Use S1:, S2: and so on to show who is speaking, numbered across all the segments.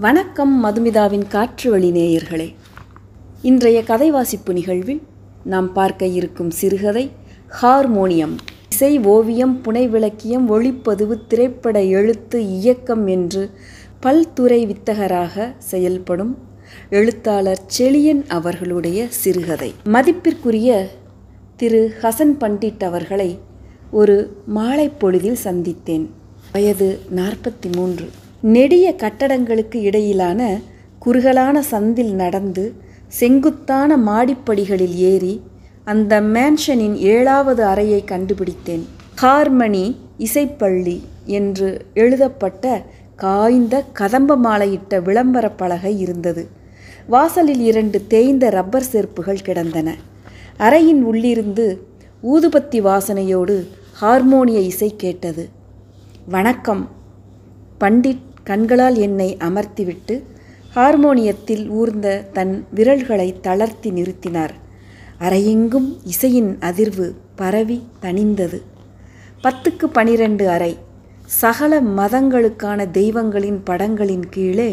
S1: வணக்கம் மதுமிதாவின் காற்று வழி நேயர்களே. இன்றைய கதை வாசிப்பு நிகழ்வில் நாம் பார்க்க இருக்கும் சிறுகதை ஹார்மோனியம். இசை, ஓவியம், புனைவிலக்கியம், ஒளிப்பதிவு, திரைப்பட எழுத்து, இயக்கம் என்று பல்துறை வித்தகராக செயல்படும் எழுத்தாளர் செழியன் அவர்களுடைய சிறுகதை. மதிப்பிற்குரிய திரு ஹசன் பண்டிட் அவர்களை ஒரு மாலை பொழுதில் சந்தித்தேன். வயது 43. நெடிய கட்டடங்களுக்கு இடையிலான குறுகலான சந்தில் நடந்து செங்குத்தான மாடிப்படிகளில் ஏறி அந்த மேன்ஷனின் 7வது அறையை கண்டுபிடித்தேன். ஹார்மனி இசைப்பள்ளி என்று எழுதப்பட்ட காய்ந்த கதம்ப மாலையிட்ட விளம்பர பலகை இருந்தது. வாசலில் 2 தேய்ந்த ரப்பர் செருப்புகள் கிடந்தன. அறையின் உள்ளிருந்து ஊதுபத்தி வாசனையோடு ஹார்மோனிய இசை கேட்டது. வணக்கம். பண்டிட் கண்களால் என்னை அமர்த்திவிட்டு ஹார்மோனியத்தில் ஊர்ந்த தன் விரல்களை தளர்த்தி நிறுத்தினார். அறையெங்கும் இசையின் அதிர்வு பரவி தணிந்தது. 10க்கு 12 அறை. சகல மதங்களுக்கான தெய்வங்களின் படங்களின் கீழே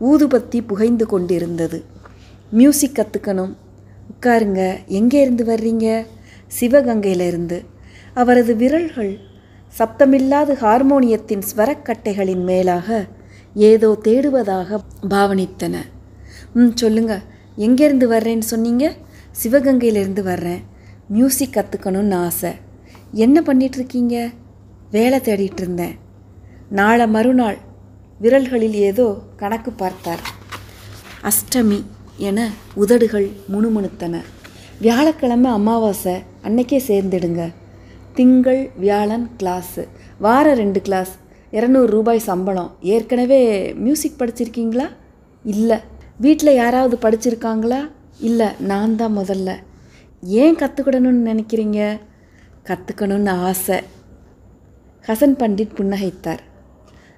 S1: ஊதுபத்தி புகைந்து கொண்டிருந்தது. மியூசிக் கற்றுக்கணும். உட்காருங்க. எங்கே இருந்து வர்றீங்க? சிவகங்கையிலிருந்து. அவரது விரல்கள் சப்தமில்லாத ஹார்மோனியத்தின் ஸ்வரக்கட்டைகளின் மேலாக ஏதோ தேடுவதாக பாவனித்தன. சொல்லுங்க, எங்கேருந்து வர்றேன்னு சொன்னீங்க? சிவகங்கையிலேருந்து வர்றேன். மியூசிக் கற்றுக்கணும்னு ஆசை. என்ன பண்ணிகிட்ருக்கீங்க? வேலை தேடிட்டு இருந்தேன். நாளை மறுநாள். விரல்களில் ஏதோ கணக்கு பார்த்தார். அஷ்டமி என உதடுகள் முணுமுணுத்தன. வியாழக்கிழமை அமாவாசை, அன்னைக்கே சேர்ந்துடுங்க. திங்கள் வியாழன் கிளாஸு, வாரம் 2 கிளாஸ், 200 ரூபாய் சம்பளம். ஏற்கனவே மியூசிக் படிச்சிருக்கீங்களா? இல்லை. வீட்டில் யாராவது படிச்சிருக்காங்களா? இல்லை, நான் தான் முதல்ல. ஏன் கற்றுக்கிடணும்னு நினைக்கிறீங்க? கற்றுக்கணும்னு ஆசை. ஹசன் பண்டிட் புன்னகைத்தார்.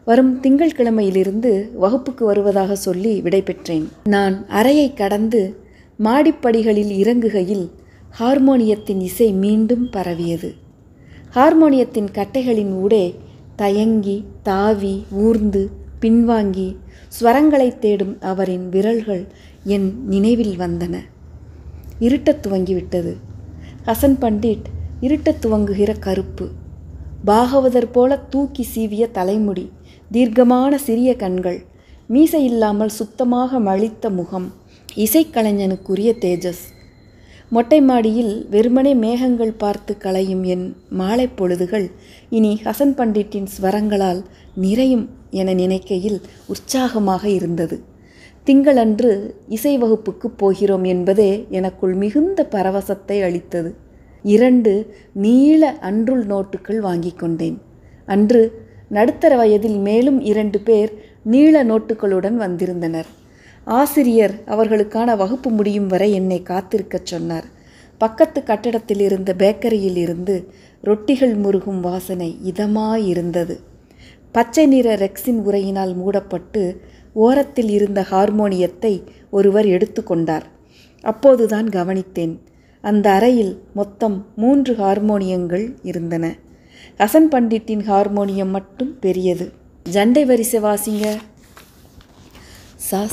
S1: வரும் திங்கட்கிழமையிலிருந்து வகுப்புக்கு வருவதாக சொல்லி விடை பெற்றேன். நான் அறையை கடந்து மாடிப்படிகளில் இறங்குகையில் ஹார்மோனியத்தின் இசை மீண்டும் பரவியது. ஹார்மோனியத்தின் கட்டைகளின் ஊடே தயங்கி தாவி ஊர்ந்து பின்வாங்கி ஸ்வரங்களை தேடும் அவரின் விரல்கள் என் நினைவில் வந்தன. இருட்டத் துவங்கிவிட்டது. ஹசன் பண்டிட் இருட்டத் துவங்குகிற கருப்பு, பாகவதர் போல தூக்கி சீவிய தலைமுடி, தீர்க்கமான சிறிய கண்கள், மீசை இல்லாமல் சுத்தமாக மழித்த முகம், இசைக்கலைஞனுக்குரிய தேஜஸ். மொட்டை மாடியில் வெறுமனே மேகங்கள் பார்த்து களையும் என் மாலை பொழுதுகள் இனி ஹசன் பண்டிட்டின் ஸ்வரங்களால் நிறையும் என நினைக்கையில் உற்சாகமாக இருந்தது. திங்களன்று இசை வகுப்புக்கு போகிறோம் என்பதே எனக்குள் மிகுந்த பரவசத்தை அளித்தது. 2 நீள அன்றுள் நோட்டுகள் வாங்கி கொண்டேன். அன்று நடுத்தர வயதில் மேலும் 2 பேர் நீள நோட்டுகளுடன் வந்திருந்தனர். ஆசிரியர் அவர்களுக்கான வகுப்பு முடியும் வரை என்னை காத்திருக்கச் சொன்னார். பக்கத்து கட்டடத்தில் இருந்த பேக்கரியில் இருந்து ரொட்டிகள் முருகும் வாசனை இதமாயிருந்தது. பச்சை நிற ரெக்ஸின் உரையினால் மூடப்பட்டு ஓரத்தில் இருந்த ஹார்மோனியத்தை ஒருவர் எடுத்து கொண்டார். அப்போதுதான் கவனித்தேன். அந்த அறையில் மொத்தம் 3 ஹார்மோனியங்கள் இருந்தன. ஹசன் பண்டிட்டின் ஹார்மோனியம் மட்டும் பெரியது. ஜண்டை வரிசை வாசிங்க.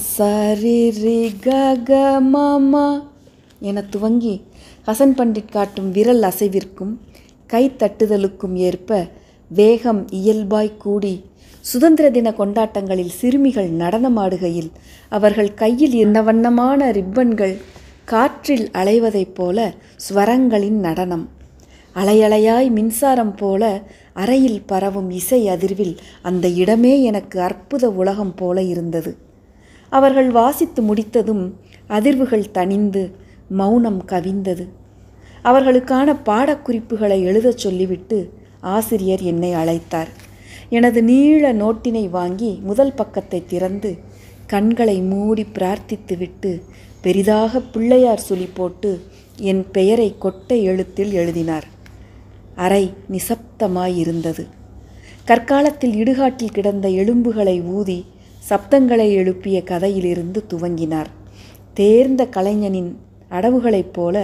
S1: சரி ரி க க மாமா என துவங்கி ஹசன் பண்டிட் காட்டும் விரல் அசைவிற்கும் கை தட்டுதலுக்கும் ஏற்ப வேகம் இயல்பாய் கூடி சுதந்திர தின கொண்டாட்டங்களில் சிறுமிகள் நடனமாடுகையில் அவர்கள் கையில் இருந்த வண்ணமான ரிப்பன்கள் காற்றில் அலைவதைப் போல ஸ்வரங்களின் நடனம். அலையலையாய் மின்சாரம் போல அறையில் பரவும் இசை அதிர்வில் அந்த இடமே எனக்கு அற்புத உலகம் போல இருந்தது. அவர்கள் வாசித்து முடித்ததும் அதிர்வுகள் தணிந்து மௌனம் கவிந்தது. அவர்களுக்கான பாடக்குறிப்புகளை எழுதச் சொல்லிவிட்டு ஆசிரியர் என்னை அழைத்தார். எனது நீள நோட்டினை வாங்கி முதல் பக்கத்தை திறந்து கண்களை மூடி பிரார்த்தித்துவிட்டு பெரிதாக பிள்ளையார் சுழி போட்டு என் பெயரை கொட்டை எழுத்தில் எழுதினார். அறை நிசப்தமாயிருந்தது. கற்காலத்தில் இடுகாட்டில் கிடந்த எலும்புகளை ஊதி சப்தங்களை எழுப்பிய கதையிலிருந்து துவங்கினார். தேர்ந்த கலைஞனின் அடவுகளைப் போல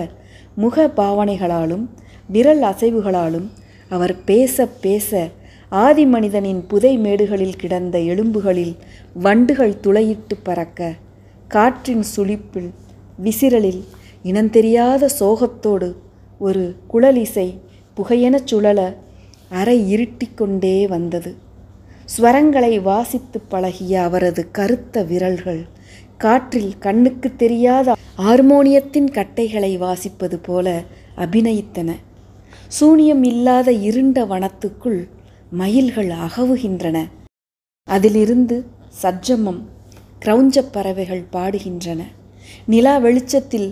S1: முக பாவனைகளாலும் விரல் அசைவுகளாலும் அவர் பேச பேச ஆதி மனிதனின் புதை மேடுகளில் கிடந்த எலும்புகளில் வண்டுகள் துளையிட்டு பறக்க, காற்றின் சுழிப்பில் விசிறலில் இனந்தெரியாத சோகத்தோடு ஒரு குழலிசை புகையெனச் சுழல அறை இருட்டிக்கொண்டே வந்தது. ஸ்வரங்களை வாசித்து பழகிய அவரது கருத்த விரல்கள் காற்றில் கண்ணுக்கு தெரியாத ஹார்மோனியத்தின் கட்டைகளை வாசிப்பது போல அபிநயித்தன. சூனியம் இல்லாத இருண்ட வனத்துக்குள் மயில்கள் அகவுகின்றன. அதிலிருந்து சஜ்ஜமம் கிரௌஞ்சப் பறவைகள் பாடுகின்றன. நிலா வெளிச்சத்தில்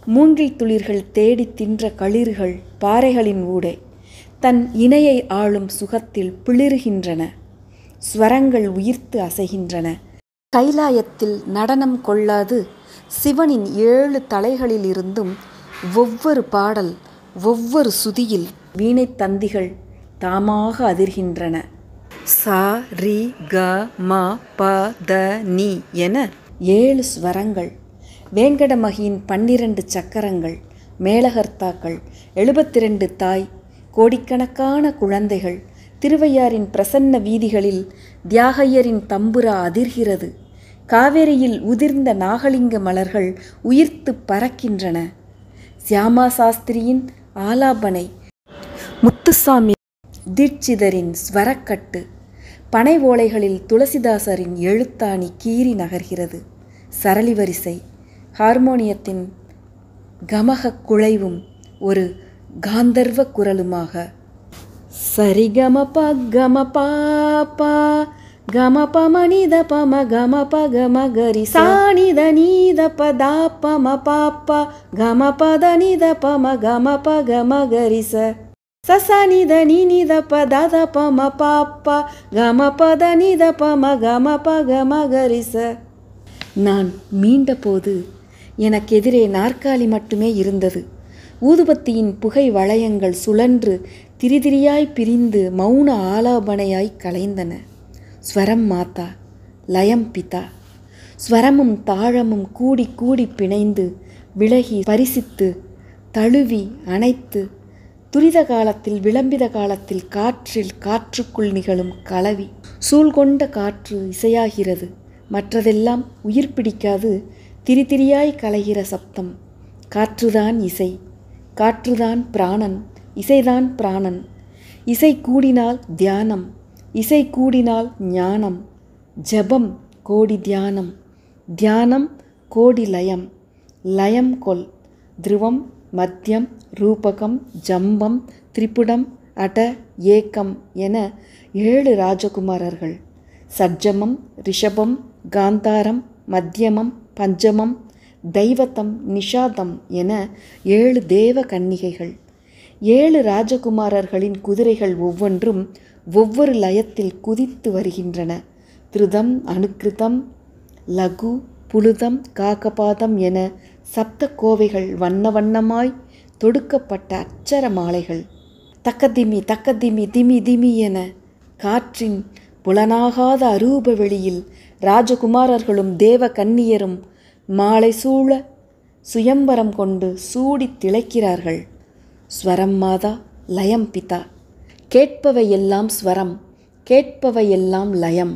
S1: மூங்கில் துளிர்கள் தேடி தின்ற களிர்கள் பாறைகளின் ஊடே தன் இணையை ஆளும் சுகத்தில் பிளிறுகின்றன. ஸ்வரங்கள் உயிர்த்து அசைகின்றன. கைலாயத்தில் நடனம் கொள்ளாது சிவனின் 7 தலைகளிலிருந்தும் ஒவ்வொரு பாடல், ஒவ்வொரு சுதியில் வீணை தந்திகள் தாமாக அதிர்கின்றன. சா ரி க ம ப த நி என 7 ஸ்வரங்கள், வேங்கடமகியின் 12 சக்கரங்கள், மேளகர்த்தாக்கள், 72 தாய், கோடிக்கணக்கான குழந்தைகள். திருவையாறின் பிரசன்ன வீதிகளில் தியாகையரின் தம்புரா அதிர்கிறது. காவேரியில் உதிர்ந்த நாகலிங்க மலர்கள் உயிர்த்து பறக்கின்றன. சியாமா சாஸ்திரியின் ஆலாபனை, முத்துசாமி தீட்சிதரின் ஸ்வரக்கட்டு, பனை ஓலைகளில் துளசிதாசரின் எழுத்தாணி கீறி நகர்கிறது. சரளி வரிசை, ஹார்மோனியத்தின் கமக குழைவும் ஒரு காந்தர்வ குரலுமாக சரிகம ப கம பாப்பா கம பமனித பம கம ப கம கரி சானித நீத பதா பம பாப்பா கம பத நித பம கம ப கம கரிச சசனித நீனித பத பம பாப்பா கம பத நித பம கம ப கம கரிச. நான் மீண்டபோது எனக்கெதிரே நாற்காலி மட்டுமே இருந்தது. ஊதுபத்தியின் புகை வளையங்கள் சுழன்று திரிதிரியாய் பிரிந்து மௌன ஆலாபனையாய் கலைந்தன. ஸ்வரம் மாதா, லயம் பிதா. ஸ்வரமும் தாளமும் கூடி கூடி பிணைந்து விலகி பரிசித்து தழுவி அணைத்து துரித காலத்தில் விளம்பித காலத்தில் காற்றில் காற்றுக்குள் நிகழும் கலவி. சூழ்கொண்ட காற்று இசையாகிறது. மற்றதெல்லாம் உயிர் பிடிக்காது திரிதிரியாய் கலைகிற சப்தம். காற்றுதான் இசை, காற்றுதான் பிராணன், இசைதான் பிராணன். இசை கூடினால் தியானம், இசை கூடினால் ஞானம். ஜபம் கோடி தியானம், தியானம் கோடி லயம். லயம் கொல் திருவம், மத்தியம், ரூபகம், ஜம்பம், திரிபுடம், அட, ஏக்கம் என 7 ராஜகுமாரர்கள். சட்ஜமம், ரிஷபம், காந்தாரம், மத்தியமம், பஞ்சமம், தெய்வத்தம், நிஷாதம் என 7 தேவ கன்னிகைகள். 7 ராஜகுமாரர்களின் குதிரைகள் ஒவ்வொன்றும் ஒவ்வொரு லயத்தில் குதித்து வருகின்றன. திருதம், அனுக்கிருதம், லகு, புலுதம், காகபாதம் என சப்த கோவைகள் வண்ண வண்ணமாய் தொடுக்கப்பட்ட அச்சர மாலைகள். தக்கதிமி தக்கதிமி திமி திமி என காற்றின் புலனாகாத அரூப வெளியில் ராஜகுமாரர்களும் தேவ கன்னியரும் மாலை சூழ சுயம்பரம் கொண்டு சூடி திளைக்கிறார்கள். ஸ்வரம் மாதா, லயம் பிதா. கேட்பவையெல்லாம் ஸ்வரம், கேட்பவையெல்லாம் லயம்.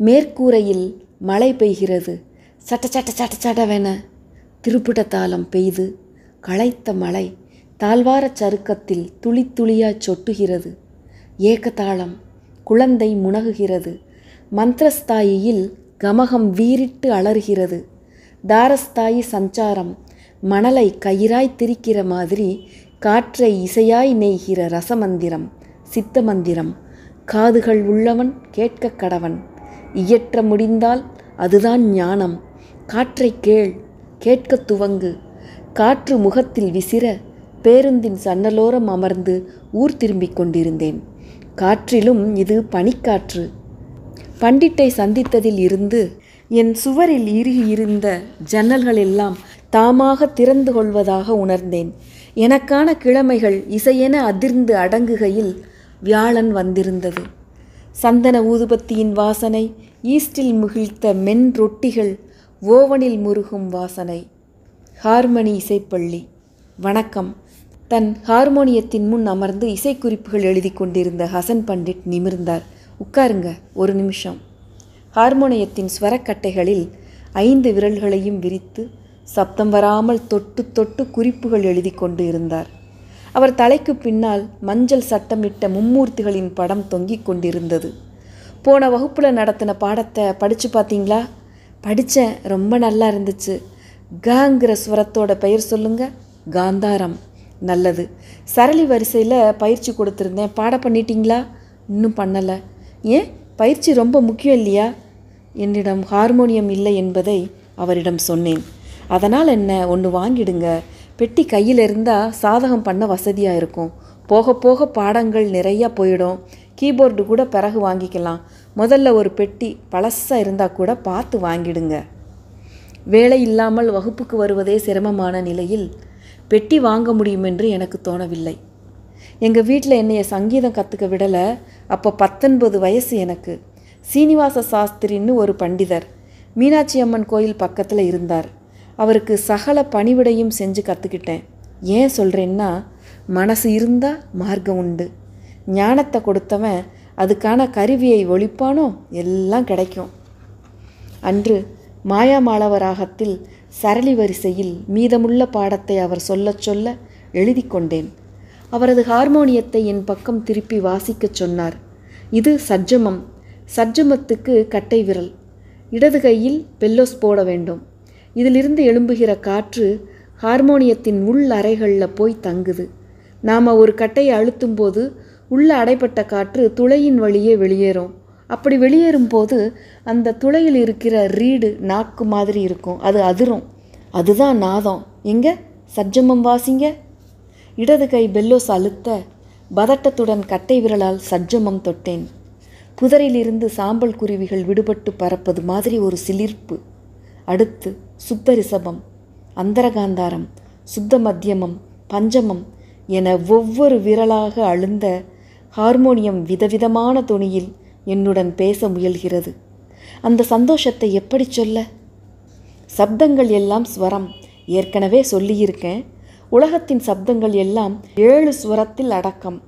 S1: மேற்கூரையில் மழை பெய்கிறது. சட்ட சட்ட சட்ட சடவென திருப்புட தாளம் பெய்து களைத்த மழை தாழ்வாரச் சருக்கத்தில் துளி துளியாய் சொட்டுகிறது. ஏகதாளம், குழந்தை முனகுகிறது. மந்திரஸ்தாயியில் கமகம் வீறிட்டு அலறுகிறது. தாரஸ்தாயி சஞ்சாரம், மணலை கயிறாய் திரிக்கிற மாதிரி காற்றை இசையாய் நெய்கிற ரசமந்திரம், சித்த மந்திரம். காதுகள் உள்ளவன் கேட்க கடவன். இயற்ற முடிந்தால் அதுதான் ஞானம். காற்றை கேள், கேட்க துவங்கு. காற்று முகத்தில் விசிற பேருந்தின் சன்னலோரம் அமர்ந்து ஊர் திரும்பிக் கொண்டிருந்தேன். காற்றிலும் இது பனிக்காற்று. பண்டிட்டை சந்தித்ததில் இருந்து என் சுவரில் இறுகியிருந்த ஜன்னல்கள் எல்லாம் தாமாக திறந்து கொள்வதாக உணர்ந்தேன். எனக்கான கிழமைகள் இசையென அதிர்ந்து அடங்குகையில் வியாழன் வந்திருந்தது. சந்தன ஊதுபத்தியின் வாசனை, ஈஸ்டில் முகிழ்த்த மென் ரொட்டிகள், ஓவனில் முருகும் வாசனை. ஹார்மனி இசைப்பள்ளி. வணக்கம். தன் ஹார்மோனியத்தின் முன் அமர்ந்து இசைக்குறிப்புகள் எழுதி கொண்டிருந்த ஹசன் பண்டிட் நிமிர்ந்தார். உட்காருங்க, ஒரு நிமிஷம். ஹார்மோனியத்தின் ஸ்வரக்கட்டைகளில் 5 விரல்களையும் விரித்து சப்தம் வராமல் தொட்டு தொட்டு குறிப்புகள் எழுதி கொண்டு இருந்தார். அவர் தலைக்கு பின்னால் மஞ்சள் சட்டமிட்ட மும்மூர்த்திகளின் படம் தொங்கிக் கொண்டிருந்தது. போன வகுப்பில் நடத்தின பாடத்தை படித்து பார்த்தீங்களா? படித்தேன், ரொம்ப நல்லா இருந்துச்சு. கங்கிற ஸ்வரத்தோட பெயர் சொல்லுங்க. காந்தாரம். நல்லது. சரளி வரிசையில் பயிற்சி கொடுத்துருந்தேன், பாட பண்ணிட்டீங்களா? இன்னும் பண்ணலை. ஏன்? பயிற்சி ரொம்ப முக்கியம் இல்லையா? என்னிடம் ஹார்மோனியம் இல்லை என்பதை அவரிடம் சொன்னேன். அதனால் என்ன, ஒன்று வாங்கிடுங்க. பெட்டி கையில் இருந்தால் சாதகம் பண்ண வசதியாக இருக்கும். போக போக பாடங்கள் நிறையா போயிடும். கீபோர்டு கூட பிறகு வாங்கிக்கலாம். முதல்ல ஒரு பெட்டி பழசாக இருந்தால் கூட பார்த்து வாங்கிடுங்க. வேலை இல்லாமல் வகுப்புக்கு வருவதே சிரமமான நிலையில் பெட்டி வாங்க முடியும் என்று எனக்கு தோணவில்லை. எங்கள் வீட்டில் என்னைய சங்கீதம் கற்றுக்க விடலை. அப்போ 19 வயசு எனக்கு. சீனிவாச சாஸ்திரின்னு ஒரு பண்டிதர் மீனாட்சி அம்மன் கோயில் பக்கத்தில் இருந்தார். அவருக்கு சகல பணிவிடையும் செஞ்சு கற்றுக்கிட்டேன். ஏன் சொல்கிறேன்னா, மனசு இருந்தால் மார்க்கம் உண்டு. ஞானத்தை கொடுத்தவன் அதுக்கான கருவியை ஒழிப்பானோ எல்லாம் கிடைக்கும். அன்று மாயாமாளவராகத்தில் சரளி வரிசையில் மீதமுள்ள பாடத்தை அவர் சொல்ல சொல்ல எழுதி கொண்டேன். அவரது ஹார்மோனியத்தை என் பக்கம் திருப்பி வாசிக்கச் சொன்னார். இது சட்ஜமம். சட்ஜமத்துக்கு கட்டை விரல். இடது கையில் பெல்லோஸ் போட வேண்டும். இதிலிருந்து எழும்புகிற காற்று ஹார்மோனியத்தின் உள் அறைகளில் போய் தங்குது. நாம் ஒரு கட்டையை அழுத்தும் போது உள்ள அடைப்பட்ட காற்று துளையின் வழியே வெளியேறும். அப்படி வெளியேறும் போது அந்த துளையில் இருக்கிற ரீடு நாக்கு மாதிரி இருக்கும், அது அதிரும். அதுதான் நாதம். எங்க சட்ஜமம் வாசிங்க. இடது கை பெல்லோஸ் அழுத்த பதட்டத்துடன் கட்டை விரலால் சட்ஜமம் தொட்டேன். புதரிலிருந்து சாம்பல் குருவிகள் விடுபட்டு பறப்பது மாதிரி ஒரு சிலிர்ப்பு. அடுத்து சுத்த ரிஷபம், அந்தரகாந்தாரம், சுத்த மத்தியமம், பஞ்சமம் என ஒவ்வொரு விரலாக அழுந்த ஹார்மோனியம் விதவிதமான தொனியில் என்னுடன் பேச முயல்கிறது. அந்த சந்தோஷத்தை எப்படி சொல்ல? சப்தங்கள் எல்லாம் ஸ்வரம். ஏற்கனவே சொல்லியிருக்கேன். உலகத்தின் சப்தங்கள் எல்லாம் 7 ஸ்வரத்தில் அடக்கம்.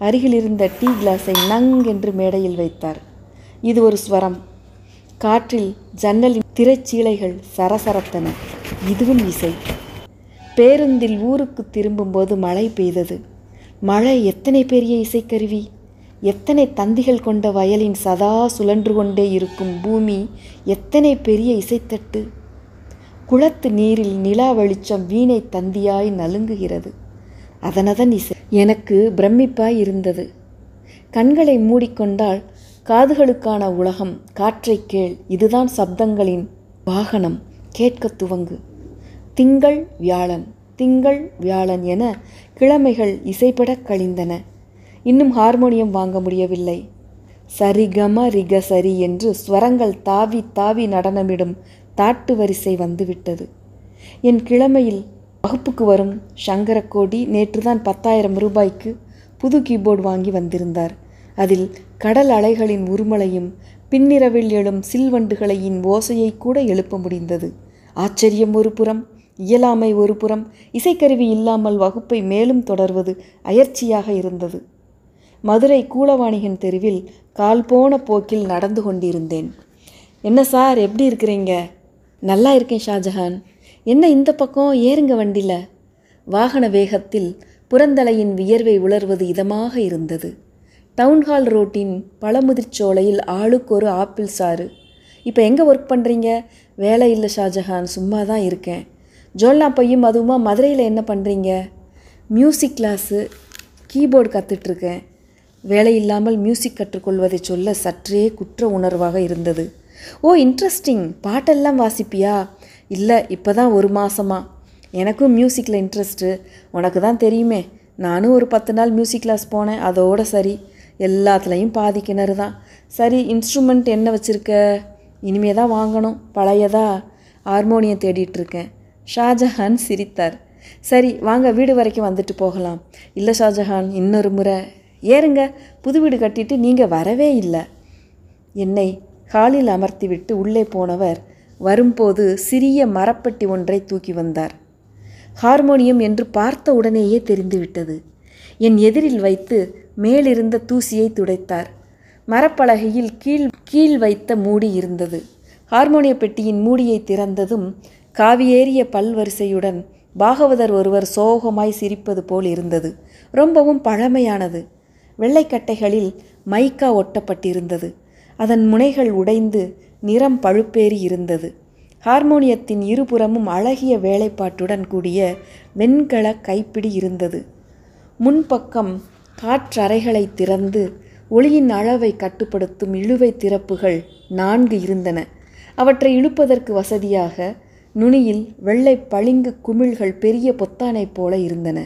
S1: அருகில் இருந்த டீ கிளாஸை நங் என்று மேடையில் வைத்தார். இது ஒரு ஸ்வரம். காற்றில் ஜன்னலின் திரைச்சீலைகள் சரசரத்தன. இதுவும் இசை. பேருந்தில் ஊருக்கு திரும்பும்போது மழை பெய்தது. மழை எத்தனை பெரிய இசைக்கருவி! எத்தனை தந்திகள் கொண்ட வயலின் சதா சுழன்று கொண்டே இருக்கும் பூமி எத்தனை பெரிய இசைத்தட்டு! குளத்து நீரில் நிலா வெளிச்சம் வீணை தந்தியாய் நலுங்குகிறது. அதனதன் இசை எனக்கு பிரமிப்பாய் இருந்தது. கண்களை மூடிக்கொண்டால் காதுகளுக்கான உலகம். காற்றை கேள். இதுதான் சப்தங்களின் வாகனம். கேட்க துவங்கு. திங்கள் வியாழன், திங்கள் வியாழன் என கிழமைகள் இசைப்பட கழிந்தன. இன்னும் ஹார்மோனியம் வாங்க முடியவில்லை. சரிகம ரிக சரி என்று ஸ்வரங்கள் தாவி தாவி நடனமிடும் தாட்டு வரிசை வந்துவிட்டது. என் கிழமையில் வகுப்புக்கு வரும் சங்கரக்கோடி நேற்றுதான் 10,000 ரூபாய்க்கு புது கீபோர்டு வாங்கி வந்திருந்தார். அதில் கடல் அலைகளின் உருமலையும் பின்னிரவில் எழும் சில்வண்டுகளின் ஓசையை கூட எழுப்ப முடிந்தது. ஆச்சரியம் ஒரு புறம், இயலாமை ஒரு புறம். இசைக்கருவி இல்லாமல் வகுப்பை மேலும் தொடர்வது அயற்சியாக இருந்தது. மதுரை கூலவாணிகன் தெருவில் கால் போன போக்கில் நடந்து கொண்டிருந்தேன். என்ன சார், எப்படி இருக்கிறீங்க? நல்லா இருக்கேன் ஷாஜஹான். என்ன இந்த பக்கம் ஏறுங்க வண்டியில். வாகன வேகத்தில் புறந்தலையின் வியர்வை உலர்வது இதமாக இருந்தது. டவுன்ஹால் ரோட்டின் பழமுதிர்ச்சோலையில் ஆளுக்கு ஒரு ஆப்பிள் சாறு. இப்போ எங்கே ஒர்க் பண்ணுறீங்க? வேலை இல்லை ஷாஜஹான், சும்மா தான் இருக்கேன். ஜோல்னா பையும் அதுவுமா மதுரையில் என்ன பண்ணுறீங்க? மியூசிக் கிளாஸு, கீபோர்டு கற்றுட்ருக்கேன். வேலை இல்லாமல் மியூசிக் கற்றுக்கொள்வதை சொல்ல சற்றே குற்ற உணர்வாக இருந்தது. Oh, interesting. பாட்டெல்லாம் வாசிப்பியா? இல்லை, இப்போ தான் 1 மாதமா. எனக்கும் மியூசிக்கில் இன்ட்ரெஸ்ட்டு. உனக்கு தான் தெரியுமே, நானும் ஒரு 10 நாள் மியூசிக் கிளாஸ் போனேன். அதோட சரி, எல்லாத்துலேயும் பாதி கிணறு தான். சரி, இன்ஸ்ட்ருமெண்ட் என்ன வச்சுருக்க? இனிமே தான் வாங்கணும். பழையதா? ஹார்மோனியம் தேடிட்டுருக்கேன். ஷாஜஹான் சிரித்தார். சரி வாங்க, வீடு வரைக்கும் வந்துட்டு போகலாம். இல்லை ஷாஜஹான், இன்னொரு முறை. ஏறுங்க, புது வீடு கட்டிட்டு நீங்கள் வரவே இல்லை. என்னை ஹாலில் அமர்த்திவிட்டு உள்ளே போனவர் வரும்போது சிறிய மரப்பெட்டி ஒன்றை தூக்கி வந்தார். ஹார்மோனியம் என்று பார்த்த உடனேயே தெரிந்துவிட்டது. என் எதிரில் வைத்து மேலிருந்த தூசியை துடைத்தார். மரப்பலகையில் கீழ் வைத்த மூடி இருந்தது. ஹார்மோனிய பெட்டியின் மூடியை திறந்ததும் காவியேறிய பல்வரிசையுடன் பாகவதர் ஒருவர் சோகமாய் சிரிப்பது போல் இருந்தது. ரொம்பவும் பழமையானது. வெள்ளைக்கட்டைகளில் மைக்கா ஒட்டப்பட்டிருந்தது. அதன் முனைகள் உடைந்து நிறம் பழுப்பேறி இருந்தது. ஹார்மோனியத்தின் இருபுறமும் அழகிய வேலைப்பாட்டுடன் கூடிய வெண்கல கைப்பிடி இருந்தது. முன்பக்கம் காற்றறைகளை திறந்து ஒளியின் அளவை கட்டுப்படுத்தும் இழுவை திறப்புகள் 4 இருந்தன. அவற்றை இழுப்பதற்கு வசதியாக நுனியில் வெள்ளை பளிங்கு குமிழ்கள் பெரிய பொத்தானைப் போல இருந்தன.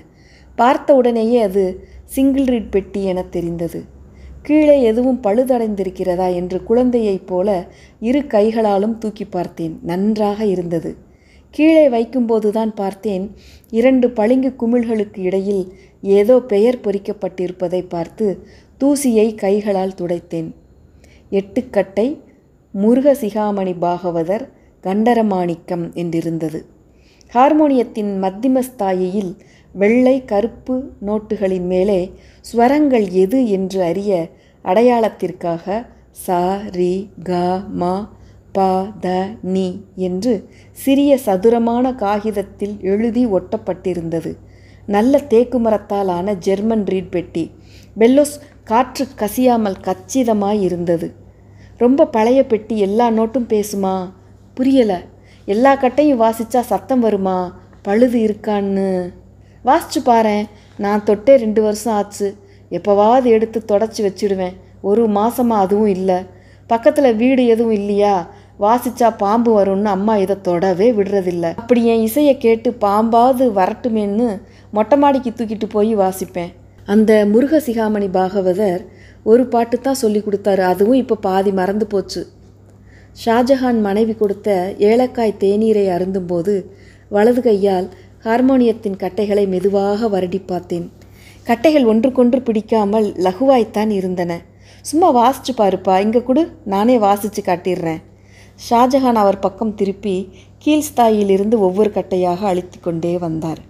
S1: பார்த்த உடனேயே அது சிங்கிள் ரீட் பெட்டி என தெரிந்தது. கீழே எதுவும் பழுதடைந்திருக்கிறதா என்று குழந்தையைப் போல 2 கைகளாலும் தூக்கி பார்த்தேன். நன்றாக இருந்தது. கீழே வைக்கும்போதுதான் பார்த்தேன் 2 பளிங்கு குமிழ்களுக்கு இடையில் ஏதோ பெயர் பொறிக்கப்பட்டிருப்பதை பார்த்து தூசியை கைகளால் துடைத்தேன். 8 கட்டை முருகசிகாமணி பாகவதர் கண்டரமாணிக்கம் என்றிருந்தது. ஹார்மோனியத்தின் மத்திமஸ்தாயியில் வெள்ளை கருப்பு நோட்டுகளின் மேலே ஸ்வரங்கள் எது என்று அறிய அடையாளத்திற்காக ச ரி க ம ப த நி என்று சிறிய சதுரமான காகிதத்தில் எழுதி ஒட்டப்பட்டிருந்தது. நல்ல தேக்குமரத்தால் ஆன ஜெர்மன் ரீட் பெட்டி. பெல்லோஸ் காற்று கசியாமல் கச்சிதமாய் இருந்தது. ரொம்ப பழைய பெட்டி. எல்லா நோட்டும் பேசுமா? புரியலை. எல்லா கட்டையும் வாசித்தா சத்தம் வருமா? பழுது இருக்கான்னு வாசிச்சு பாரேன். நான் தொட்டே 2 வருஷம் ஆச்சு. எப்போவாவது எடுத்து தொடச்சி வச்சிடுவேன். 1 மாதமாக அதுவும் இல்லை. பக்கத்தில் வீடு எதுவும் இல்லையா? வாசிச்சா பாம்பு வரும்னு அம்மா இதை தொடவே விடுறதில்ல. அப்படி என் இசையை கேட்டு பாம்பாவது வரட்டுமேன்னு மொட்டை மாடிக்கு தூக்கிட்டு போய் வாசிப்பேன். அந்த முருகசிகாமணி பாகவதர் ஒரு பாட்டு தான் சொல்லி கொடுத்தாரு. அதுவும் இப்போ பாதி மறந்து போச்சு. ஷாஜஹான் மனைவி கொடுத்த ஏலக்காய் தேநீரை அருந்தும்போது வலது கையால் ஹார்மோனியத்தின் கட்டைகளை மெதுவாக வருடி பார்த்தேன். கட்டைகள் ஒன்றுக்கொன்று பிடிக்காமல் லகுவாய்த்தான் இருந்தன. சும்மா வாசிச்சு பாருப்பா, இங்கே கொடு, நானே வாசித்து காட்டிடுறேன். ஷாஜஹான் அவர் பக்கம் திருப்பி கீழ்ஸ்தாயிலிருந்து ஒவ்வொரு கட்டையாக அழித்து கொண்டே வந்தார்.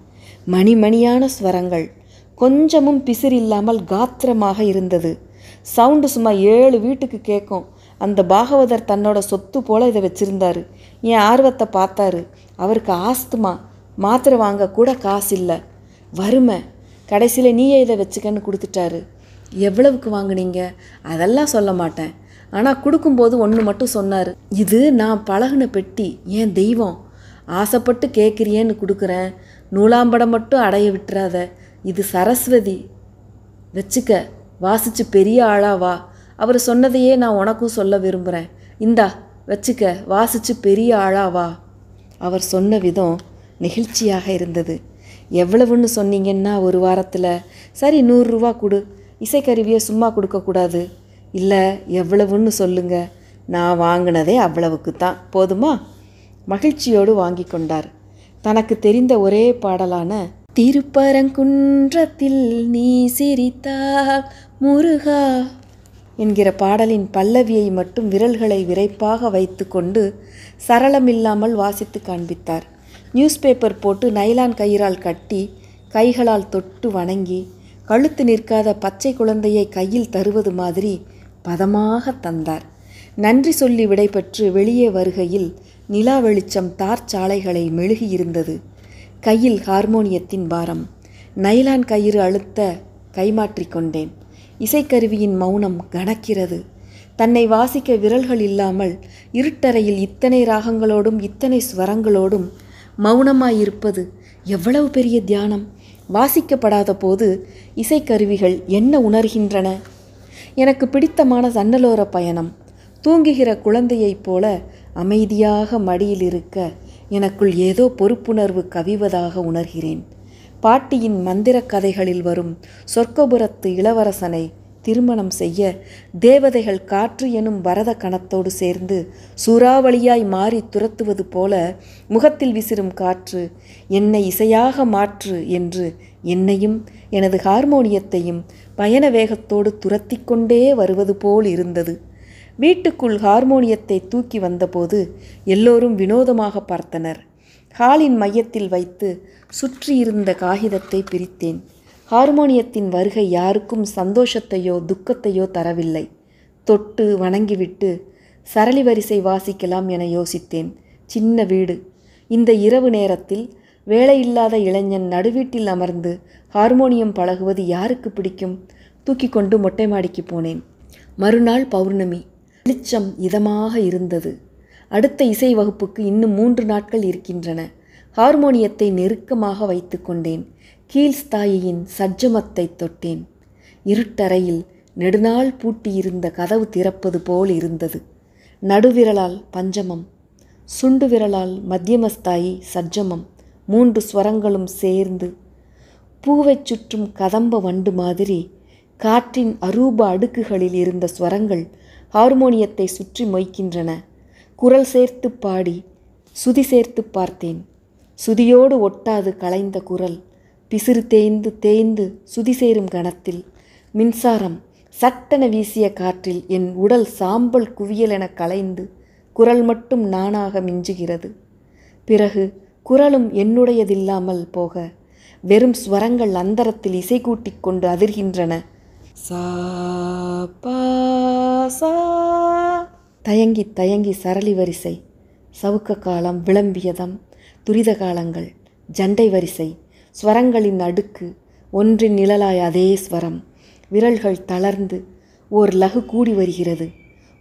S1: மணிமணியான ஸ்வரங்கள். கொஞ்சமும் பிசிறில்லாமல் காத்திரமாக இருந்தது. சவுண்டு சும்மா 7 வீட்டுக்கு கேட்கும். அந்த பாகவதர் தன்னோட சொத்து போல் இதை வச்சுருந்தாரு. என் ஆர்வத்தை பார்த்தாரு. அவருக்கு ஆஸ்துமா. மாத்திரை வாங்க கூட காசு இல்லை. வறுமை. கடைசியில் நீயே இதை வச்சுக்கன்னு கொடுத்துட்டாரு. எவ்வளவுக்கு வாங்குனீங்க? அதெல்லாம் சொல்ல மாட்டேன். ஆனால் கொடுக்கும்போது ஒன்று மட்டும் சொன்னார். இது நான் பழகுன பெட்டி, என் தெய்வம். ஆசைப்பட்டு கேட்குறியேன்னு கொடுக்குறேன். நூலாம்படம் மட்டும் அடைய விட்டுறாத. இது சரஸ்வதி, வச்சுக்க, வாசிச்சு பெரிய ஆளா வா. அவர் சொன்னதையே நான் உனக்கும் சொல்ல விரும்புகிறேன். இந்தா வச்சுக்க, வாசிச்சு பெரிய ஆளா வா. அவர் சொன்ன விதம் நெகிழ்ச்சியாக இருந்தது. எவ்வளவுன்னு சொன்னீங்கன்னா 1 வாரத்தில்? சரி, 100 ரூபா கொடு. இசைக்கருவியை சும்மா கொடுக்கக்கூடாது. இல்லை, எவ்வளவுன்னு சொல்லுங்க. நான் வாங்கினதே அவ்வளவுக்கு தான், போதுமா? மகிழ்ச்சியோடு வாங்கி கொண்டார். தனக்கு தெரிந்த ஒரே பாடலான திருப்பரங்குன்றத்தில் நீ சிரித்தால் முருகா என்கிற பாடலின் பல்லவியை மட்டும் விரல்களை விரைப்பாக வைத்து கொண்டு சரளமில்லாமல் வாசித்து காண்பித்தார். நியூஸ் பேப்பர் போட்டு நைலான் கயிறால் கட்டி கைகளால் தொட்டு வணங்கி கழுத்து நிற்காத பச்சை குழந்தையை கையில் தருவது மாதிரி பதமாக தந்தார். நன்றி சொல்லி விடைபெற்று வெளியே வருகையில் நிலா வெளிச்சம் தார் சாலைகளை மெழுகியிருந்தது. கையில் ஹார்மோனியத்தின் பாரம். நைலான் கயிறு அழுத்த கைமாற்றிக் கொண்டேன். இசைக்கருவியின் மௌனம் கனக்கிறது. தன்னை வாசிக்க விரல்கள் இல்லாமல் இருட்டறையில் இத்தனை ராகங்களோடும் இத்தனை ஸ்வரங்களோடும் மௌனமாயிருப்பது எவ்வளவு பெரிய தியானம்! வாசிக்கப்படாத போது இசைக்கருவிகள் என்ன உணர்கின்றன? எனக்கு பிடித்தமான சன்னலோர பயணம். தூங்குகிற குழந்தையைப் போல அமைதியாக மடியில் இருக்க எனக்குள் ஏதோ பொறுப்புணர்வு கவிவதாக உணர்கிறேன். பாட்டியின் மந்திர கதைகளில் வரும் சொர்க்கபுரத்து இளவரசனை திருமணம் செய்ய தேவதைகள் காற்று எனும் வரத கணத்தோடு சேர்ந்து சூறாவளியாய் மாறி துரத்துவது போல முகத்தில் விசிறும் காற்று என்னை இசையாக மாற்று என்று என்னையும் எனது ஹார்மோனியத்தையும் பயண வேகத்தோடு துரத்தி கொண்டே வருவது போல் இருந்தது. வீட்டுக்குள் ஹார்மோனியத்தை தூக்கி வந்தபோது எல்லோரும் வினோதமாக பார்த்தனர். ஹாலின் மையத்தில் வைத்து சுற்றியிருந்த காகிதத்தை பிரித்தேன். ஹார்மோனியத்தின் வருகை யாருக்கும் சந்தோஷத்தையோ துக்கத்தையோ தரவில்லை. தொட்டு வணங்கிவிட்டு சரளி வரிசை வாசிக்கலாம் என யோசித்தேன். சின்ன வீடு. இந்த இரவு நேரத்தில் வேலையில்லாத இளைஞன் நடுவீட்டில் அமர்ந்து ஹார்மோனியம் பழகுவது யாருக்கு பிடிக்கும்? தூக்கி கொண்டு மொட்டை மாடிக்கு போனேன். மறுநாள் பௌர்ணமி. வெளிச்சம் இதமாக இருந்தது. அடுத்த இசை வகுப்புக்கு இன்னும் 3 நாட்கள் இருக்கின்றன. ஹார்மோனியத்தை நெருக்கமாக வைத்து கொண்டேன். கீழ்ஸ்தாயியின் சஜ்ஜமத்தை தொட்டேன். இருட்டறையில் நெடுநாள் பூட்டியிருந்த கதவு திறப்பது போல் இருந்தது. நடுவிரலால் பஞ்சமம், சுண்டு விரலால் மத்தியமஸ்தாயி சஜ்ஜமம், 3 ஸ்வரங்களும் சேர்ந்து பூவைச் சுற்றும் கதம்ப வண்டு மாதிரி காற்றின் அரூப அடுக்குகளில் இருந்த ஸ்வரங்கள் ஹார்மோனியத்தை சுற்றி மொய்க்கின்றன. குரல் சேர்த்து பாடி சுதி சேர்த்து பார்த்தேன். சுதியோடு ஒட்டாது கலைந்த குரல் பிசிறு தேய்ந்து தேய்ந்து சுதி சேரும் கணத்தில் மின்சாரம் சட்டென வீசிய காற்றில் என் உடல் சாம்பல் குவியல் என கலைந்து குரல் மட்டும் நானாக மிஞ்சுகிறது. பிறகு குரலும் என்னுடையதில்லாமல் போக வெறும் ஸ்வரங்கள் அந்தரத்தில் இசை கூட்டிக் கொண்டு அதிர்கின்றன. சா பா சா. தயங்கி தயங்கி சரளி வரிசை, சவுக்க காலம், விளம்பியதம், துரித காலங்கள், ஜண்டை வரிசை, ஸ்வரங்களின் அடுக்கு, ஒன்றின் நிழலாய் அதே ஸ்வரம். விரல்கள் தளர்ந்து ஓர் லகு கூடி வருகிறது.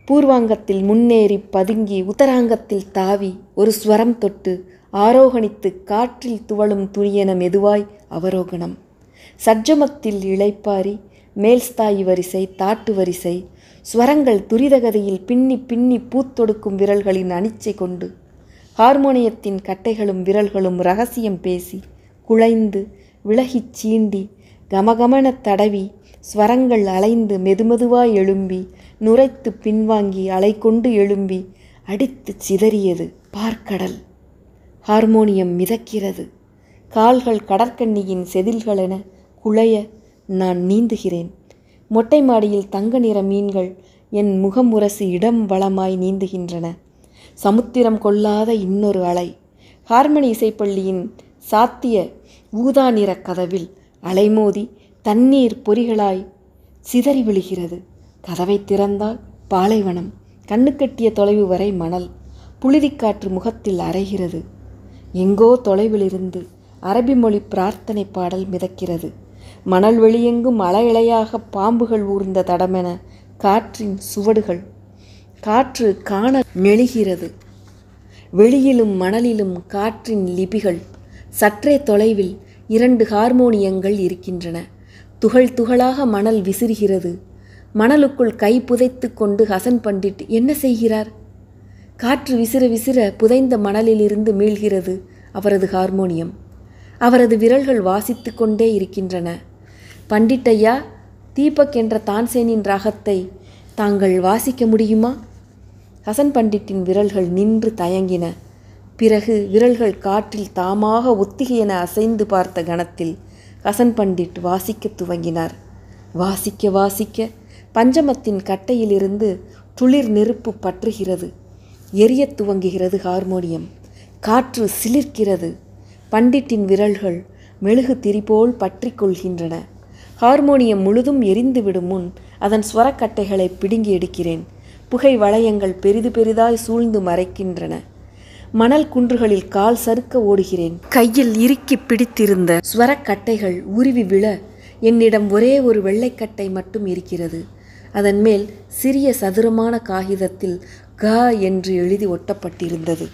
S1: பூர்வாங்கத்தில் முன்னேறி பதுங்கி உத்தராங்கத்தில் தாவி ஒரு ஸ்வரம் தொட்டு ஆரோகணித்து காற்றில் துவளும் துணியென மெதுவாய் அவரோகணம். சஜ்ஜமத்தில் இளைப்பாரி மேல்ஸ்தாயி வரிசை, தாட்டு வரிசை, ஸ்வரங்கள் துரிதகதியில் பின்னி பின்னி பூத்தொடுக்கும் விரல்களின் அனிச்சை கொண்டு ஹார்மோனியத்தின் கட்டைகளும் விரல்களும் ரகசியம் பேசி குழைந்து விலகிச் சீண்டி கமகமனத் தடவி ஸ்வரங்கள் அலைந்து மெதுமெதுவாய் எழும்பி நுரைத்து பின்வாங்கி அலை கொண்டு எழும்பி அடித்து சிதறியது. பார்க்கடல். ஹார்மோனியம் மிதக்கிறது. கால்கள் கடற்கன்னியின் செதில்களென குழைய நான் நீந்துகிறேன். மொட்டை மாடியில் தங்க நிற மீன்கள் என் முகமுரசு இடம் வளமாய் நீந்துகின்றன. சமுத்திரம் கொள்ளாத இன்னொரு அலை. ஹார்மனி இசைப்பள்ளியின் சாத்திய ஊதா நிற கதவில் அலைமோதி தண்ணீர் பொறிகளாய் சிதறி விழுகிறது. கதவை திறந்தால் பாலைவனம். கண்ணுக்கட்டிய தொலைவு வரை மணல். புழுதிக்காற்று முகத்தில் அரைகிறது. எங்கோ தொலைவிலிருந்து அரபி மொழி பிரார்த்தனை பாடல் மிதக்கிறது. மணல் வெளியெங்கும் அலையலையாக பாம்புகள் ஊர்ந்த தடமென காற்றின் சுவடுகள். காற்று காண நெளிகிறது. வெளியிலும் மணலிலும் காற்றின் லிபிகள். சற்றே தொலைவில் 2 ஹார்மோனியங்கள் இருக்கின்றன. துகள் துகளாக மணல் விசிறுகிறது. மணலுக்குள் கை புதைத்து கொண்டு ஹசன் பண்டிட் என்ன செய்கிறார்? காற்று விசிற விசிற புதைந்த மணலிலிருந்து மீள்கிறது அவரது ஹார்மோனியம். அவரது விரல்கள் வாசித்து கொண்டே இருக்கின்றன. பண்டிட் ஐயா, தீபக் என்ற தான்சேனின் ராகத்தை தாங்கள் வாசிக்க முடியுமா? ஹசன் பண்டிட்டின் விரல்கள் நின்று தயங்கின. பிறகு விரல்கள் காற்றில் தாமாக ஒத்திகை என அசைந்து பார்த்த கணத்தில் ஹசன் பண்டிட் வாசிக்க துவங்கினார். வாசிக்க வாசிக்க பஞ்சமத்தின் கட்டையிலிருந்து துளிர் நெருப்பு பற்றுகிறது. எரியத் துவங்குகிறது ஹார்மோனியம். காற்று சிலிர்க்கிறது. பண்டிட்டின் விரல்கள் மெழுகு திரிபோல் பற்றி கொள்கின்றன. ஹார்மோனியம் முழுதும் எரிந்துவிடும் முன் அதன் ஸ்வரக்கட்டைகளை பிடுங்கி எடுக்கிறேன். புகை வளையங்கள் பெரிது பெரிதாய் சூழ்ந்து மறைக்கின்றன. மணல் குன்றுகளில் கால் சறுக்க ஓடுகிறேன். கையில் இறுக்கி பிடித்திருந்த ஸ்வரக்கட்டைகள் உருவி விழ என்னிடம் ஒரே ஒரு வெள்ளைக்கட்டை மட்டும் இருக்கிறது. அதன் மேல் சிறிய சதுரமான காகிதத்தில் க என்று எழுதி ஒட்டப்பட்டிருந்தது.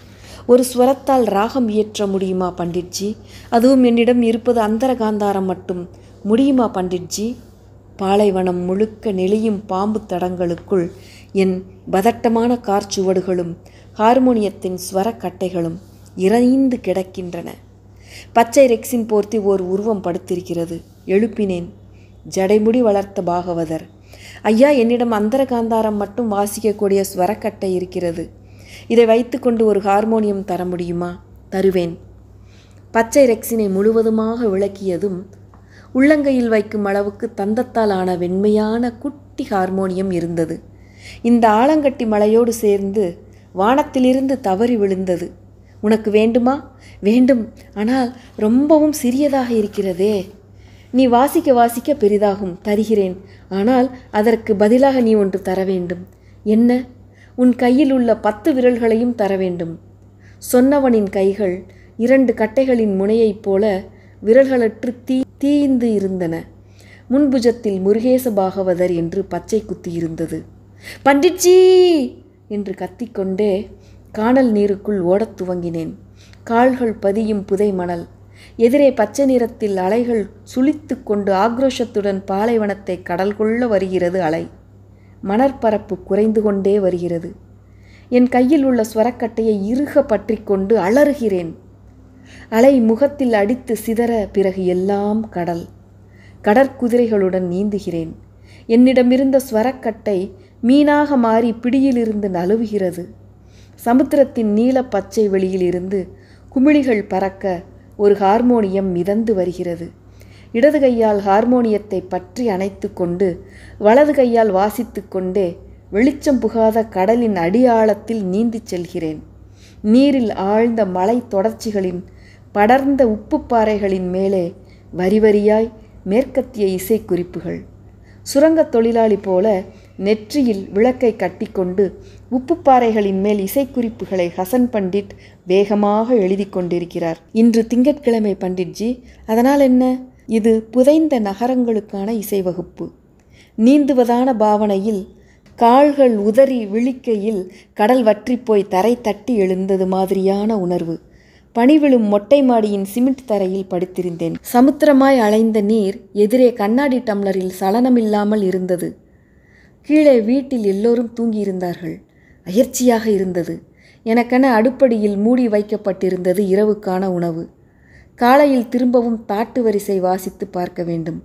S1: ஒரு ஸ்வரத்தால் ராகம் இயற்ற முடியுமா பண்டிட்ஜி? அதுவும் என்னிடம் இருப்பது அந்தர காந்தாரம் மட்டும். முடியுமா பண்டிட்ஜி? பாலைவனம் முழுக்க நெளியும் பாம்பு தடங்களுக்குள் என் பதட்டமான கார்ச்சுவடுகளும் ஹார்மோனியத்தின் ஸ்வரக்கட்டைகளும் இறைந்து கிடக்கின்றன. பச்சை ரெக்ஸின் போர்த்தி ஓர் உருவம் படுத்திருக்கிறது. எழுப்பினேன். ஜடைமுடி வளர்த்த பாகவதர். ஐயா, என்னிடம் அந்தர காந்தாரம் மட்டும் வாசிக்கக்கூடிய ஸ்வரக்கட்டை இருக்கிறது. இதை வைத்து கொண்டு ஒரு ஹார்மோனியம் தர முடியுமா? தருவேன். பச்சை ரெக்ஸினை முழுவதுமாக விளக்கியதும் உள்ளங்கையில் வைக்கும் அளவுக்கு தந்தத்தால் ஆன வெண்மையான குட்டி ஹார்மோனியம் இருந்தது. இந்த ஆலங்கட்டி மலையோடு சேர்ந்து வானத்திலிருந்து தவறி விழுந்தது. உனக்கு வேண்டுமா? வேண்டும், ஆனால் ரொம்பவும் சிறியதாக இருக்கிறதே. நீ வாசிக்க வாசிக்க பெரிதாகும். தருகிறேன், ஆனால் அதற்கு பதிலாக நீ ஒன்று தர வேண்டும். என்ன? உன் கையில் உள்ள 10 விரல்களையும் தர வேண்டும். சொன்னவனின் கைகள் 2 கட்டைகளின் முனையைப் போல விரல்களற்று தீய்ந்து இருந்தன. முன்புஜத்தில் முருகேச பாகவதர் என்று பச்சை குத்தி இருந்தது. பண்டிட்ஜி என்று கத்திக்கொண்டே காணல் நீருக்குள் ஓடத் துவங்கினேன். கால்கள் பதியும் புதை மணல். எதிரே பச்சை நிறத்தில் அலைகள் சுழித்து கொண்டு ஆக்ரோஷத்துடன் பாலைவனத்தை கடல் கொள்ள வருகிறது அலை. மணற்பரப்பு குறைந்து கொண்டே வருகிறது. என் கையில் உள்ள ஸ்வரக்கட்டையை இறுக பற்றி கொண்டு அலறுகிறேன். அலை முகத்தில் அடித்து சிதற பிறகு எல்லாம் கடல். கடற்குதிரைகளுடன் நீந்துகிறேன். என்னிடமிருந்த ஸ்வரக்கட்டை மீனாக மாறி பிடியிலிருந்து நழுவுகிறது. சமுத்திரத்தின் நீல பச்சை வெளியிலிருந்து குமிழிகள் பறக்க ஒரு ஹார்மோனியம் மிதந்து வருகிறது. இடது கையால் ஹார்மோனியத்தை பற்றி அணைத்து கொண்டு வலது கையால் வாசித்து கொண்டே வெளிச்சம் புகாத கடலின் அடியாழத்தில் நீந்திச் செல்கிறேன். நீரில் ஆழ்ந்த மலை தொடர்ச்சிகளின் படர்ந்த உப்பு பாறைகளின் மேலே வரி வரியாய் மேற்கத்திய இசைக்குறிப்புகள். சுரங்கத் தொழிலாளி போல நெற்றியில் விளக்கை கட்டிக்கொண்டு உப்புப்பாறைகளின் மேல் இசைக்குறிப்புகளை ஹசன் பண்டிட் வேகமாக எழுதி கொண்டிருக்கிறார். இன்று திங்கட்கிழமை பண்டிட்ஜி. அதனால் என்ன? இது புதைந்த நகரங்களுக்கான இசை வகுப்பு. நீந்துவதான பாவனையில் கால்கள் உதறி விழிக்கையில் கடல் வற்றிப்போய் தரை தட்டி எழுந்தது மாதிரியான உணர்வு. பனிவிழும் மொட்டை மாடியின் சிமெண்ட் தரையில் படுத்திருந்தேன். சமுத்திரமாய் அலைந்த நீர் எதிரே கண்ணாடி டம்ளரில் சலனமில்லாமல் இருந்தது. கீழே வீட்டில் எல்லோரும் தூங்கியிருந்தார்கள். அயற்சியாக இருந்தது. எனக்கென அடுப்படியில் மூடி வைக்கப்பட்டிருந்தது இரவுக்கான உணவு. காலையில் திரும்பவும் தாட்டு வரிசை வாசித்து பார்க்க வேண்டும்.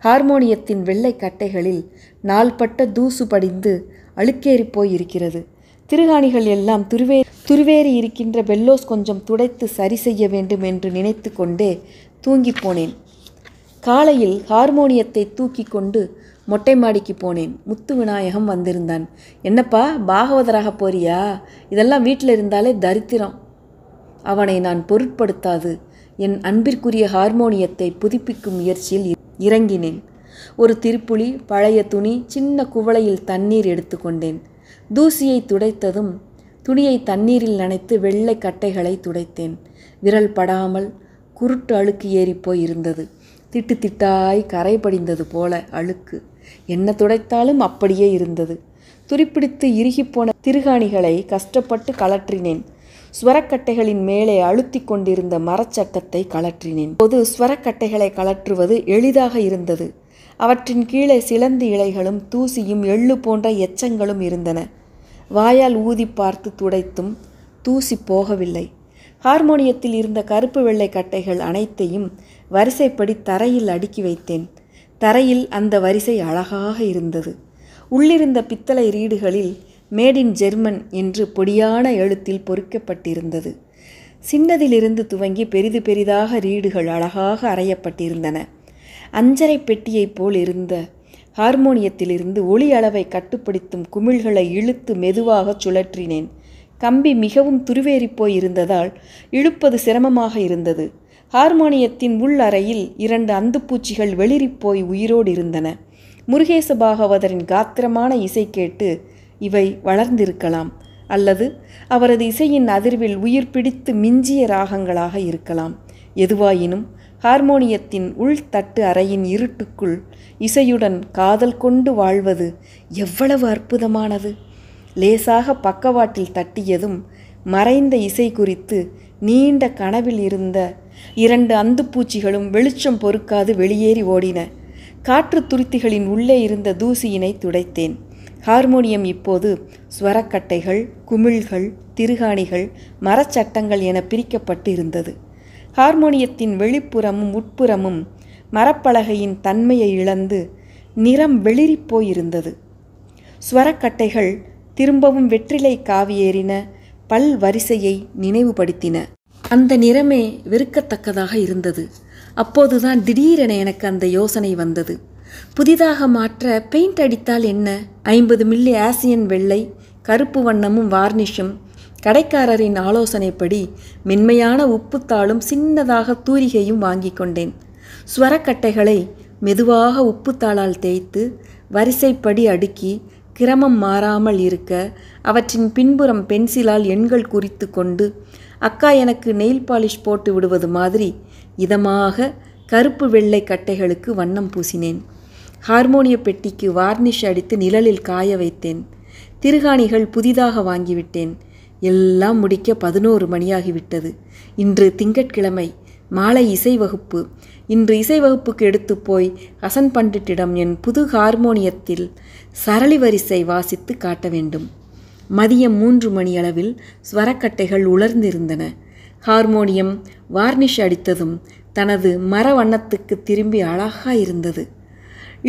S1: ஹார்மோனியத்தின் வெள்ளை கட்டைகளில் நாள்பட்ட தூசு படிந்து அழுக்கேறி போயிருக்கிறது. திருகாணிகள் எல்லாம் துருவேறி இருக்கின்ற பெல்லோஸ் கொஞ்சம் துடைத்து சரி செய்ய வேண்டும் என்று நினைத்து கொண்டே தூங்கி போனேன். காலையில் ஹார்மோனியத்தை தூக்கி கொண்டு மொட்டை மாடிக்கு போனேன். முத்து விநாயகம் வந்திருந்தான். என்னப்பா பாகவதராக போறியா? இதெல்லாம் வீட்டில் இருந்தாலே தரித்திரம். அவனை நான் பொருட்படுத்தாது என் அன்பிற்குரிய ஹார்மோனியத்தை புதுப்பிக்கும் முயற்சியில் இறங்கினேன். ஒரு திருப்புளி, பழைய துணி, சின்ன குவளையில் தண்ணீர் எடுத்துக்கொண்டேன். தூசியை துடைத்ததும் துணியை தண்ணீரில் நனைத்து வெள்ளை கட்டைகளை துடைத்தேன். விரல் படாமல் குருட்டு அழுக்கு ஏறிப்போய் இருந்தது. திட்டு திட்டாய் கரை படிந்தது போல அழுக்கு. என்ன துடைத்தாலும் அப்படியே இருந்தது. துருப்பிடித்து இறுகிப்போன திருகாணிகளை கஷ்டப்பட்டு கலற்றினேன். ஸ்வரக்கட்டைகளின் மேலே அழுத்தி கொண்டிருந்த மரச்சட்டத்தை கலற்றினேன். பொது ஸ்வரக்கட்டைகளை கலற்றுவது எளிதாக இருந்தது. அவற்றின் கீழே சிலந்தி இலைகளும் தூசியும் எள்ளு போன்ற எச்சங்களும் இருந்தன. வாயால் ஊதி பார்த்து துடைத்தும் தூசி போகவில்லை. ஹார்மோனியத்தில் இருந்த கருப்பு வெள்ளை கட்டைகள் அனைத்தையும் வரிசைப்படி தரையில் அடுக்கி வைத்தேன். தரையில் அந்த வரிசை அழகாக இருந்தது. உள்ளிருந்த பித்தளை ரீடுகளில் மேட் இன் ஜெர்மன் என்று பொடியான எழுத்தில் பொறிக்கப்பட்டிருந்தது. சின்னதிலிருந்து துவங்கி பெரிது பெரிதாக ரீடுகள் அழகாக அறையப்பட்டிருந்தன. அஞ்சரை பெட்டியைப் போல் இருந்த ஹார்மோனியத்திலிருந்து ஒளி அளவை கட்டுப்படுத்தும் குமிழ்களை இழுத்து மெதுவாக சுழற்றினேன். கம்பி மிகவும் துருவேறிப்போய் இருந்ததால் இழுப்பது சிரமமாக இருந்தது. ஹார்மோனியத்தின் உள் அறையில் 2 அந்துப்பூச்சிகள் வெளிரிப்போய் உயிரோடு இருந்தன. முருகேச பாகவதரின் காத்திரமான இசை கேட்டு இவை வளர்ந்திருக்கலாம், அல்லது அவரது இசையின் அதிர்வில் உயிர் பிடித்து மிஞ்சிய ராகங்களாக இருக்கலாம். எதுவாயினும் ஹார்மோனியத்தின் உள்தட்டு அறையின் இருட்டுக்குள் இசையுடன் காதல் கொண்டு வாழ்வது எவ்வளவு அற்புதமானது! லேசாக பக்கவாட்டில் தட்டியதும் மறைந்த இசை குறித்து நீண்ட கனவில் இருந்த 2 அந்துப்பூச்சிகளும் வெளிச்சம் பொறுக்காது வெளியேறி ஓடின. காற்று துருத்திகளின் உள்ளே இருந்த தூசியினை துடைத்தேன். ஹார்மோனியம் இப்போது ஸ்வரக்கட்டைகள், குமிழ்கள், திருகாணிகள், மரச்சட்டங்கள் என பிரிக்கப்பட்டு இருந்தது. ஹார்மோனியத்தின் வெளிப்புறமும் உட்புறமும் மரப்பலகையின் தன்மையை இழந்து நிறம் வெளிரிப்போயிருந்தது. ஸ்வரக்கட்டைகள் திரும்பவும் வெற்றிலை காவியேறின பல் வரிசையை நினைவுபடுத்தின. அந்த நிறமே வெறுக்கத்தக்கதாக இருந்தது. அப்போதுதான் திடீரென எனக்கு அந்த யோசனை வந்தது. புதிதாக மாற்ற பெயிண்ட் அடித்தால் என்ன? 50 மில்லி ஆசியன் வெள்ளை, கருப்பு வண்ணமும் வார்னிஷும் கடைக்காரரின் ஆலோசனைப்படி மென்மையான உப்புத்தாளும் சின்னதாக தூரிகையும் வாங்கி கொண்டேன். ஸ்வரக்கட்டைகளை மெதுவாக உப்புத்தாளால் தேய்த்து வரிசைப்படி அடுக்கி கிரமம் மாறாமல் இருக்க அவற்றின் பின்புறம் பென்சிலால் எண்கள் குறித்து கொண்டு அக்கா எனக்கு நெயில் பாலிஷ் போட்டு விடுவது மாதிரி இதமாக கருப்பு வெள்ளை கட்டைகளுக்கு வண்ணம் பூசினேன். ஹார்மோனிய பெட்டிக்கு வார்னிஷ் அடித்து நிழலில் காய வைத்தேன். திருகாணிகள் புதிதாக வாங்கிவிட்டேன். எல்லாம் முடிக்க 11 மணியாகிவிட்டது. இன்று திங்கட்கிழமை, மாலை இசை வகுப்பு. இன்று இசை வகுப்புக்கு எடுத்து போய் ஹசன் பண்டிட்டிடம் என் புது ஹார்மோனியத்தில் சரளி வரிசை வாசித்து காட்ட வேண்டும். மதியம் 3 மணியளவில் ஸ்வரக்கட்டைகள் உலர்ந்திருந்தன. ஹார்மோனியம் வார்னிஷ் அடித்ததும் தனது மர வண்ணத்துக்கு திரும்பி அழகாயிருந்தது.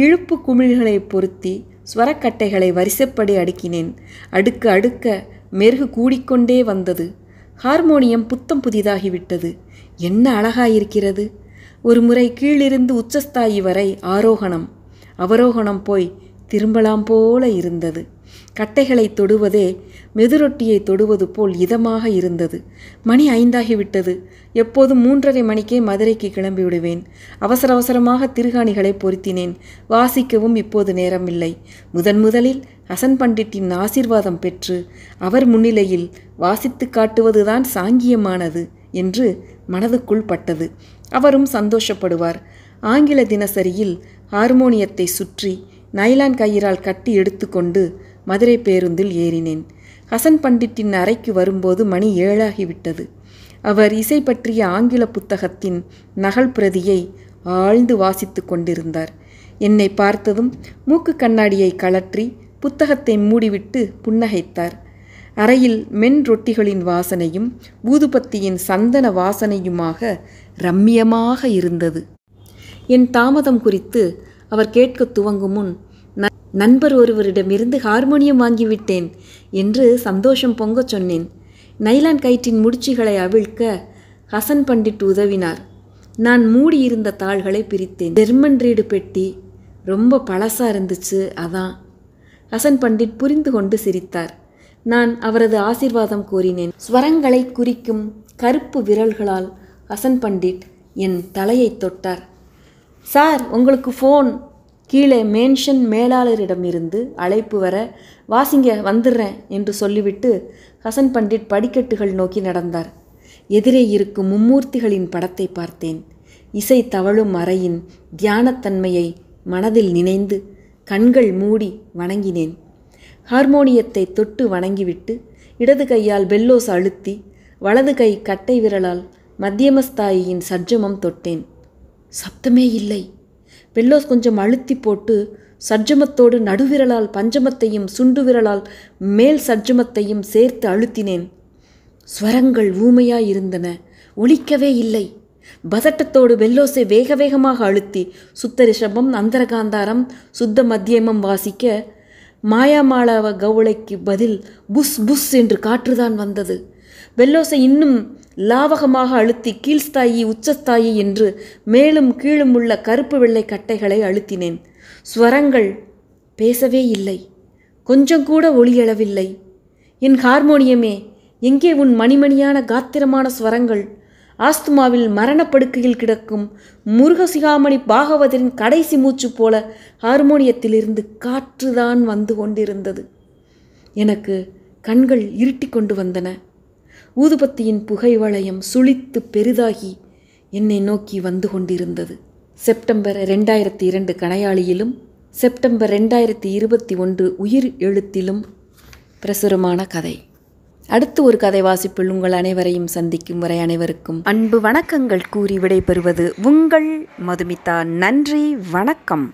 S1: இழுப்பு குமிழ்களை பொருத்தி ஸ்வரக்கட்டைகளை வரிசைப்படி அடுக்கினேன். அடுக்க அடுக்க மெருகு கூடிக்கொண்டே வந்தது. ஹார்மோனியம் புத்தம் புதிதாகிவிட்டது. என்ன அழகாயிருக்கிறது! ஒரு முறை கீழிருந்து உச்சஸ்தாயி வரை ஆரோகணம் அவரோகணம் போய் திரும்பலாம் போல இருந்தது. கட்டைகளை தொடுவதே மெதுரொட்டியை தொடுவது போல் இதமாக இருந்தது. மணி 5ஆகிவிட்டது. எப்போதும் 3:30 மணிக்கே மதுரைக்கு கிளம்பி விடுவேன். அவசர அவசரமாக திருகாணிகளை பொருத்தினேன். வாசிக்கவும் இப்போது நேரமில்லை. முதலில் ஹசன் பண்டிட்டின் ஆசீர்வாதம் பெற்று அவர் முன்னிலையில் வாசித்து காட்டுவதுதான் சாங்கியமானது என்று மனதுக்குள் பட்டது. அவரும் சந்தோஷப்படுவார். ஆங்கில தினசரியில் ஹார்மோனியத்தை சுற்றி நைலான் கயிறால் கட்டி எடுத்துக்கொண்டு மதுரை பேருந்தில் ஏறினேன். ஹசன் பண்டிட்டின் அறைக்கு வரும்போது மணி 7ஆகிவிட்டது. அவர் இசை பற்றிய ஆங்கில புத்தகத்தின் நகல் பிரதியை ஆழ்ந்து வாசித்து கொண்டிருந்தார். என்னை பார்த்ததும் மூக்கு கண்ணாடியை கழற்றி புத்தகத்தை மூடிவிட்டு புன்னகைத்தார். அறையில் மென் ரொட்டிகளின் வாசனையும் ஊதுபத்தியின் சந்தன வாசனையுமாக ரம்மியமாக இருந்தது. என் தாமதம் குறித்து அவர் கேட்க துவங்கும் முன், நண்பர் ஒருவரிடமிருந்து ஹார்மோனியம் வாங்கிவிட்டேன் என்று சந்தோஷம் பொங்கச் சொன்னேன். நைலான் கயிற்றின் முடிச்சுகளை அவிழ்க்க ஹசன் பண்டிட் உதவினார். நான் மூடியிருந்த தாள்களை பிரித்தேன். ஜெர்மன் ரீடு பெட்டி ரொம்ப பழசா இருந்துச்சு, அதான். ஹசன் பண்டிட் புரிந்து கொண்டு சிரித்தார். நான் அவரது ஆசீர்வாதம் கோரினேன். ஸ்வரங்களை குறிக்கும் கருப்பு விரல்களால் ஹசன் பண்டிட் என் தலையை தொட்டார். சார், உங்களுக்கு ஃபோன். கீழே மேன்ஷன் மேலாளரிடமிருந்து அழைப்பு வர, வாசிங்க, வந்துடுறேன் என்று சொல்லிவிட்டு ஹசன் பண்டிட் படிக்கட்டுகள் நோக்கி நடந்தார். எதிரே இருக்கும் மும்மூர்த்திகளின் படத்தை பார்த்தேன். இசை தவழும் அறையின் தியானத்தன்மையை மனதில் நினைந்து கண்கள் மூடி வணங்கினேன். ஹார்மோனியத்தை தொட்டு வணங்கிவிட்டு இடது கையால் பெல்லோஸ் அழுத்தி வலது கை கட்டை விரலால் மத்தியமஸ்தாயியின் சர்ஜமம் தொட்டேன். சப்தமே இல்லை. பெல்லோஸ் கொஞ்சம் அழுத்தி போட்டு சர்ஜமத்தோடு நடுவிரலால் பஞ்சமத்தையும் சுண்டு விரலால் மேல் சர்ஜமத்தையும் சேர்த்து அழுத்தினேன். ஸ்வரங்கள் ஊமையாயிருந்தன, ஒலிக்கவே இல்லை. பதட்டத்தோடு பெல்லோஸை வேக வேகமாக அழுத்தி சுத்த ரிஷபம், அந்தரகாந்தாரம், சுத்த மத்தியமம் வாசிக்க மாயாமாளவ கவுளைக்கு பதில் புஸ் புஸ் என்று காற்றுதான் வந்தது. பெல்லோஸை இன்னும் லாவகமாக அழுத்தி கீழ்ஸ்தாயி உச்சஸ்தாயி என்று மேலும் கீழும் உள்ள கருப்பு வெள்ளை கட்டைகளை அழுத்தினேன். ஸ்வரங்கள் பேசவே இல்லை. கொஞ்சம் கூட ஒளியளவில்லை. என் ஹார்மோனியமே, எங்கே உன் மணிமணியான காத்திரமான ஸ்வரங்கள்? ஆஸ்துமாவில் மரணப்படுக்கையில் கிடக்கும் முருகசிகாமணி பாகவதரின் கடைசி மூச்சு போல ஹார்மோனியத்திலிருந்து காற்றுதான் வந்து கொண்டிருந்தது. எனக்கு கண்கள் இருட்டி கொண்டு வந்தன. ஊதுபத்தியின் புகை வளையம் சுளித்து பெரிதாகி என்னை நோக்கி வந்து கொண்டிருந்தது. செப்டம்பர் 2002 கணையாளியிலும் செப்டம்பர் 2021 உயிர் எழுத்திலும் பிரசுரமான கதை. அடுத்து ஒரு கதை வாசிப்பில் உங்கள் அனைவரையும் சந்திக்கும் வரை அனைவருக்கும் அன்பு வணக்கங்கள் கூறி விடைபெறுவது உங்கள் மதுமிதா. நன்றி, வணக்கம்.